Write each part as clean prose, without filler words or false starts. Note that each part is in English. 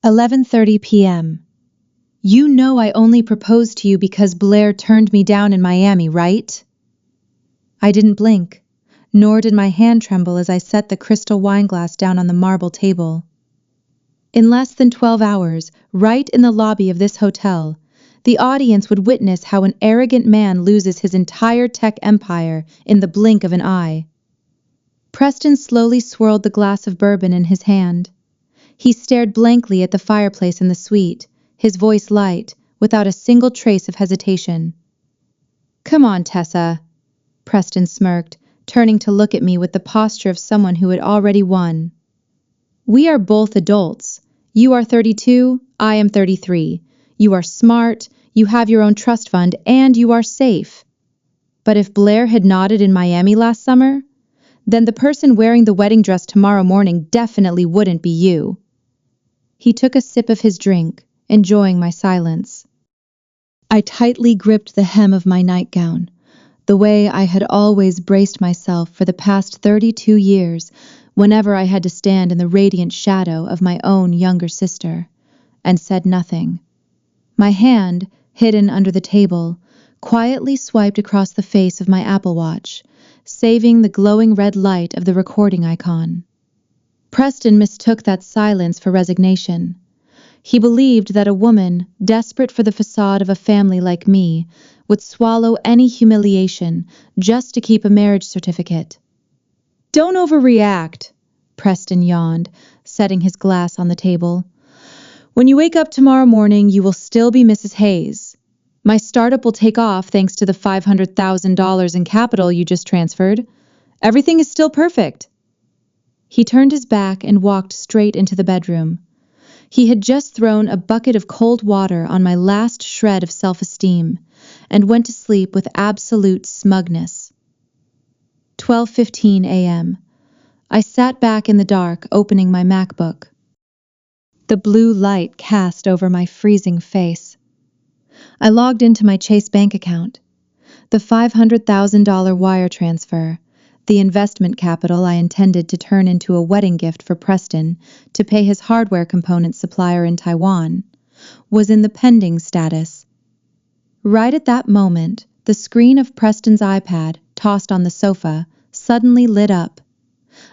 11:30 p.m. You know I only proposed to you because Blair turned me down in Miami, right? I didn't blink, nor did my hand tremble as I set the crystal wine glass down on the marble table. In less than 12 hours, right in the lobby of this hotel, the audience would witness how an arrogant man loses his entire tech empire in the blink of an eye. Preston slowly swirled the glass of bourbon in his hand. He stared blankly at the fireplace in the suite, his voice light, without a single trace of hesitation. "Come on, Tessa," Preston smirked, turning to look at me with the posture of someone who had already won. "We are both adults. You are 32, I am 33. You are smart, you have your own trust fund, and you are safe. But if Blair had nodded in Miami last summer, then the person wearing the wedding dress tomorrow morning definitely wouldn't be you." He took a sip of his drink, enjoying my silence. I tightly gripped the hem of my nightgown, the way I had always braced myself for the past 32 years whenever I had to stand in the radiant shadow of my own younger sister, and said nothing. My hand, hidden under the table, quietly swiped across the face of my Apple Watch, saving the glowing red light of the recording icon. Preston mistook that silence for resignation. He believed that a woman, desperate for the facade of a family like me, would swallow any humiliation just to keep a marriage certificate. "Don't overreact," Preston yawned, setting his glass on the table. "When you wake up tomorrow morning, you will still be Mrs. Hayes. My startup will take off thanks to the $500,000 in capital you just transferred. Everything is still perfect." He turned his back and walked straight into the bedroom. He had just thrown a bucket of cold water on my last shred of self-esteem and went to sleep with absolute smugness. 12:15 a.m. I sat back in the dark, opening my MacBook. The blue light cast over my freezing face. I logged into my Chase bank account. The $500,000 wire transfer, the investment capital I intended to turn into a wedding gift for Preston to pay his hardware component supplier in Taiwan, was in the pending status. Right at that moment, the screen of Preston's iPad, tossed on the sofa, suddenly lit up.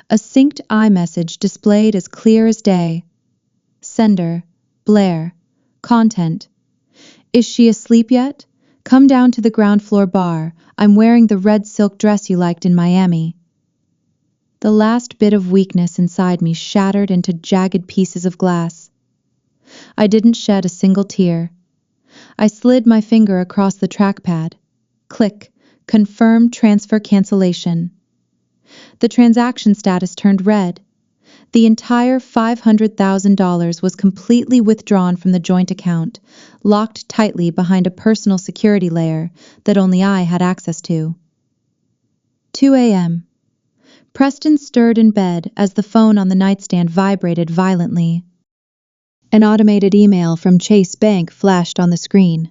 A synced iMessage displayed as clear as day. Sender, Blair. Content: "Is she asleep yet? Come down to the ground floor bar. I'm wearing the red silk dress you liked in Miami." The last bit of weakness inside me shattered into jagged pieces of glass. I didn't shed a single tear. I slid my finger across the trackpad. Click. Confirm transfer cancellation. The transaction status turned red. The entire $500,000 was completely withdrawn from the joint account, locked tightly behind a personal security layer that only I had access to. 2 a.m. Preston stirred in bed as the phone on the nightstand vibrated violently. An automated email from Chase Bank flashed on the screen.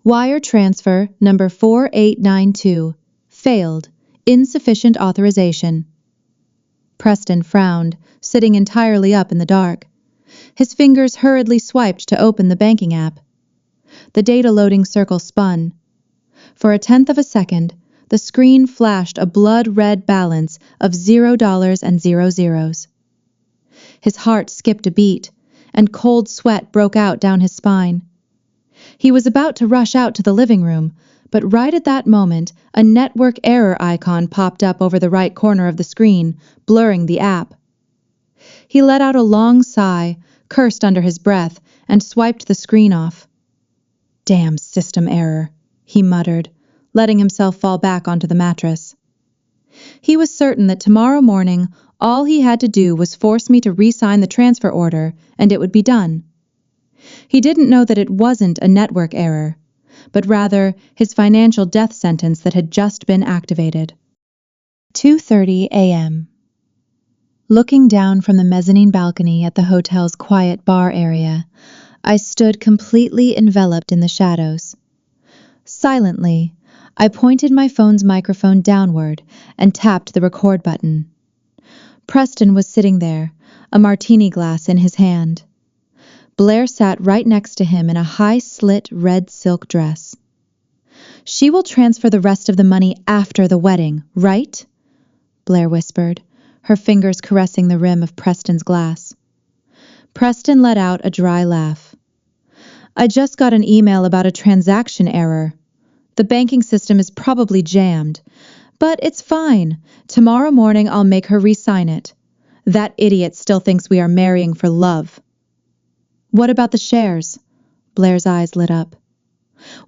"Wire transfer number 4892. Failed. Insufficient authorization." Preston frowned, sitting entirely up in the dark. His fingers hurriedly swiped to open the banking app. The data loading circle spun. For a tenth of a second, the screen flashed a blood-red balance of $0 His heart skipped a beat, and cold sweat broke out down his spine. He was about to rush out to the living room, but right at that moment, a network error icon popped up over the right corner of the screen, blurring the app. He let out a long sigh, cursed under his breath, and swiped the screen off. "Damn system error," he muttered, letting himself fall back onto the mattress. He was certain that tomorrow morning all he had to do was force me to re-sign the transfer order, and it would be done. He didn't know that it wasn't a network error, but rather his financial death sentence that had just been activated. 2:30 a.m. Looking down from the mezzanine balcony at the hotel's quiet bar area, I stood completely enveloped in the shadows. Silently, I pointed my phone's microphone downward and tapped the record button. Preston was sitting there, a martini glass in his hand. Blair sat right next to him in a high-slit red silk dress. "She will transfer the rest of the money after the wedding, right?" Blair whispered, her fingers caressing the rim of Preston's glass. Preston let out a dry laugh. "I just got an email about a transaction error. The banking system is probably jammed, but it's fine. Tomorrow morning I'll make her re-sign it. That idiot still thinks we are marrying for love." "What about the shares?" Blair's eyes lit up.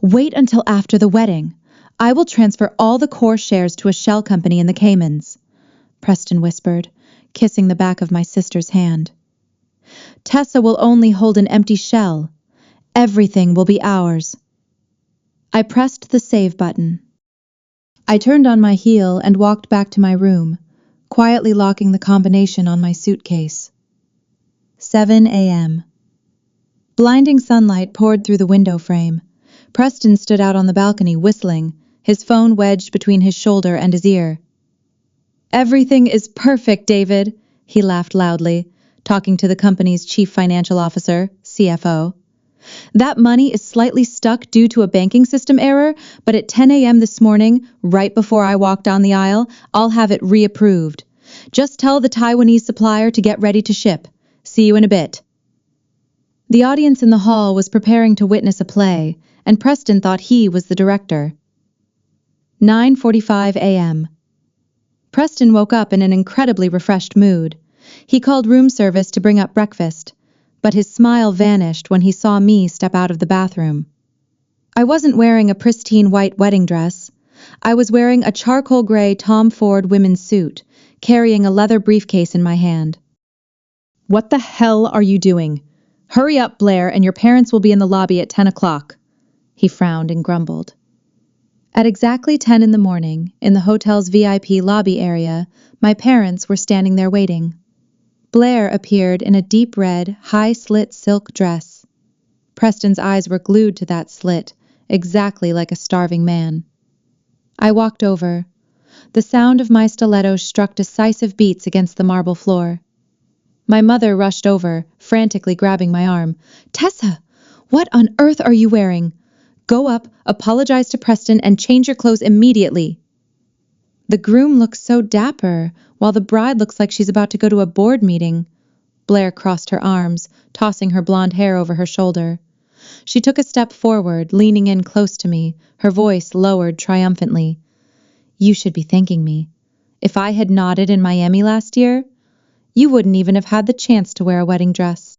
"Wait until after the wedding. I will transfer all the core shares to a shell company in the Caymans," Preston whispered, kissing the back of my sister's hand. "Tessa will only hold an empty shell. Everything will be ours." I pressed the save button. I turned on my heel and walked back to my room, quietly locking the combination on my suitcase. 7 a.m. Blinding sunlight poured through the window frame. Preston stood out on the balcony whistling, his phone wedged between his shoulder and his ear. "Everything is perfect, David," he laughed loudly, talking to the company's chief financial officer, CFO. "That money is slightly stuck due to a banking system error, but at 10 a.m. this morning, right before I walk down the aisle, I'll have it reapproved. Just tell the Taiwanese supplier to get ready to ship. See you in a bit." The audience in the hall was preparing to witness a play, and Preston thought he was the director. 9:45 a.m. Preston woke up in an incredibly refreshed mood. He called room service to bring up breakfast, but his smile vanished when he saw me step out of the bathroom. I wasn't wearing a pristine white wedding dress. I was wearing a charcoal gray Tom Ford women's suit, carrying a leather briefcase in my hand. "What the hell are you doing? Hurry up, Blair, and your parents will be in the lobby at 10 o'clock. He frowned and grumbled. At exactly 10 in the morning, in the hotel's VIP lobby area, my parents were standing there waiting. Blair appeared in a deep red, high-slit silk dress. Preston's eyes were glued to that slit, exactly like a starving man. I walked over. The sound of my stilettos struck decisive beats against the marble floor. My mother rushed over, frantically grabbing my arm. "Tessa, what on earth are you wearing? Go up, apologize to Preston, and change your clothes immediately." "The groom looks so dapper, while the bride looks like she's about to go to a board meeting." Blair crossed her arms, tossing her blonde hair over her shoulder. She took a step forward, leaning in close to me, her voice lowered triumphantly. "You should be thanking me. If I had nodded in Miami last year, you wouldn't even have had the chance to wear a wedding dress."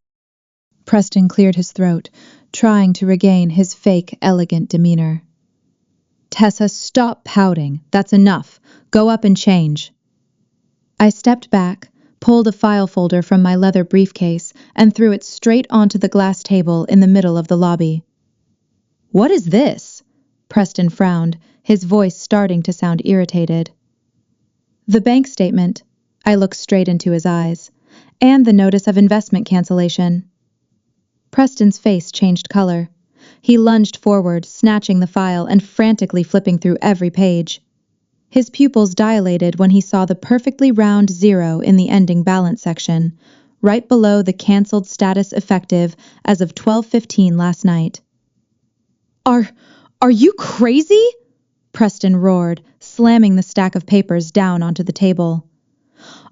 Preston cleared his throat, trying to regain his fake, elegant demeanor. "Tessa, stop pouting. That's enough. Go up and change." I stepped back, pulled a file folder from my leather briefcase, and threw it straight onto the glass table in the middle of the lobby. "What is this?" Preston frowned, his voice starting to sound irritated. "The bank statement." I looked straight into his eyes. "And the notice of investment cancellation." Preston's face changed color. He lunged forward, snatching the file and frantically flipping through every page. His pupils dilated when he saw the perfectly round 0 in the ending balance section, right below the canceled status effective as of 12:15 last night. Are you crazy?" Preston roared, slamming the stack of papers down onto the table.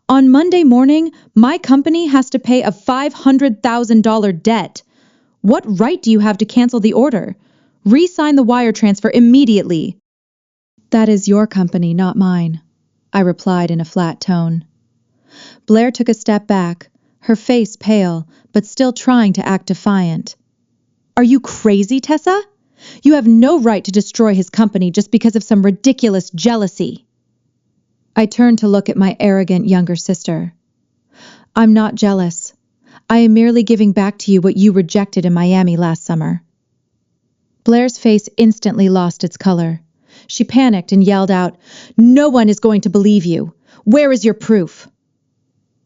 "On Monday morning, my company has to pay a $500,000 debt. What right do you have to cancel the order? Re-sign the wire transfer immediately." "That is your company, not mine," I replied in a flat tone. Blair took a step back, her face pale, but still trying to act defiant. "Are you crazy, Tessa? You have no right to destroy his company just because of some ridiculous jealousy." I turned to look at my arrogant younger sister. "I'm not jealous. I am merely giving back to you what you rejected in Miami last summer." Blair's face instantly lost its color. She panicked and yelled out, "No one is going to believe you. Where is your proof?"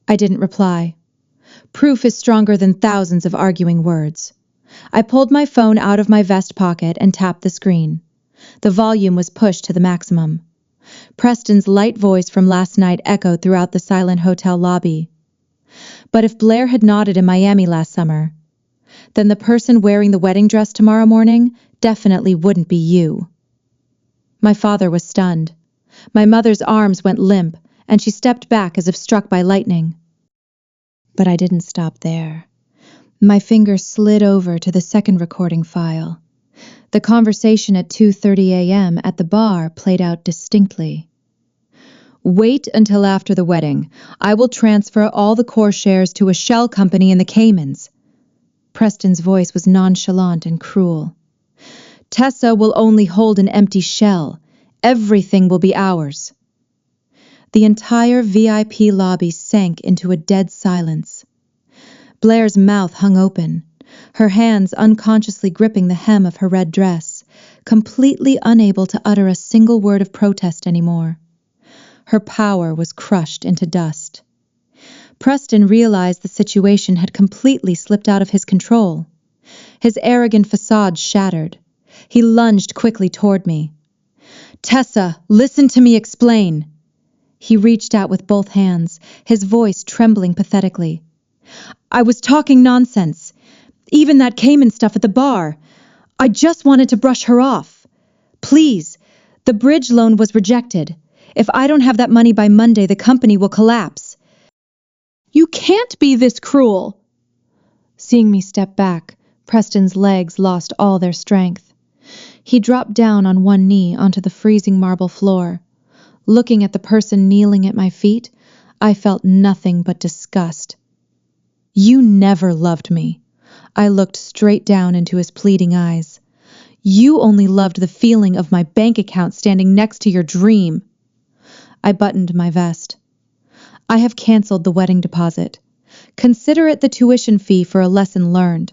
I didn't reply. Proof is stronger than thousands of arguing words. I pulled my phone out of my vest pocket and tapped the screen. The volume was pushed to the maximum. Preston's light voice from last night echoed throughout the silent hotel lobby. "But if Blair had nodded in Miami last summer, then the person wearing the wedding dress tomorrow morning definitely wouldn't be you." My father was stunned. My mother's arms went limp, and she stepped back as if struck by lightning. But I didn't stop there. My finger slid over to the second recording file. The conversation at 2:30 a.m. at the bar played out distinctly. "Wait until after the wedding. I will transfer all the core shares to a shell company in the Caymans." Preston's voice was nonchalant and cruel. "Tessa will only hold an empty shell. Everything will be ours." The entire VIP lobby sank into a dead silence. Blair's mouth hung open, her hands unconsciously gripping the hem of her red dress, completely unable to utter a single word of protest anymore. Her power was crushed into dust. Preston realized the situation had completely slipped out of his control. His arrogant facade shattered. He lunged quickly toward me. "Tessa, listen to me explain." He reached out with both hands, his voice trembling pathetically. "I was talking nonsense. Even that Cayman stuff at the bar. I just wanted to brush her off. Please, the bridge loan was rejected. If I don't have that money by Monday, the company will collapse." "You can't be this cruel." Seeing me step back, Preston's legs lost all their strength. He dropped down on one knee onto the freezing marble floor. Looking at the person kneeling at my feet, I felt nothing but disgust. "You never loved me." I looked straight down into his pleading eyes. "You only loved the feeling of my bank account standing next to your dream." I buttoned my vest. "I have canceled the wedding deposit. Consider it the tuition fee for a lesson learned.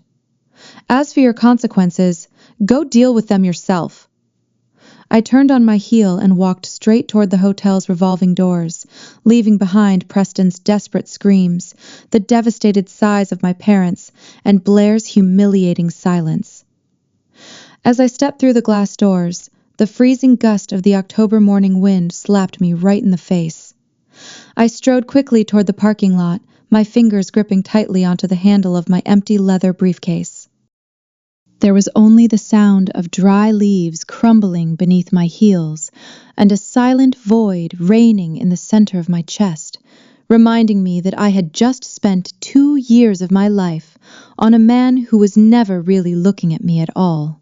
As for your consequences, go deal with them yourself." I turned on my heel and walked straight toward the hotel's revolving doors, leaving behind Preston's desperate screams, the devastated sighs of my parents, and Blair's humiliating silence. As I stepped through the glass doors, the freezing gust of the October morning wind slapped me right in the face. I strode quickly toward the parking lot, my fingers gripping tightly onto the handle of my empty leather briefcase. There was only the sound of dry leaves crumbling beneath my heels, and a silent void reigning in the center of my chest, reminding me that I had just spent 2 years of my life on a man who was never really looking at me at all.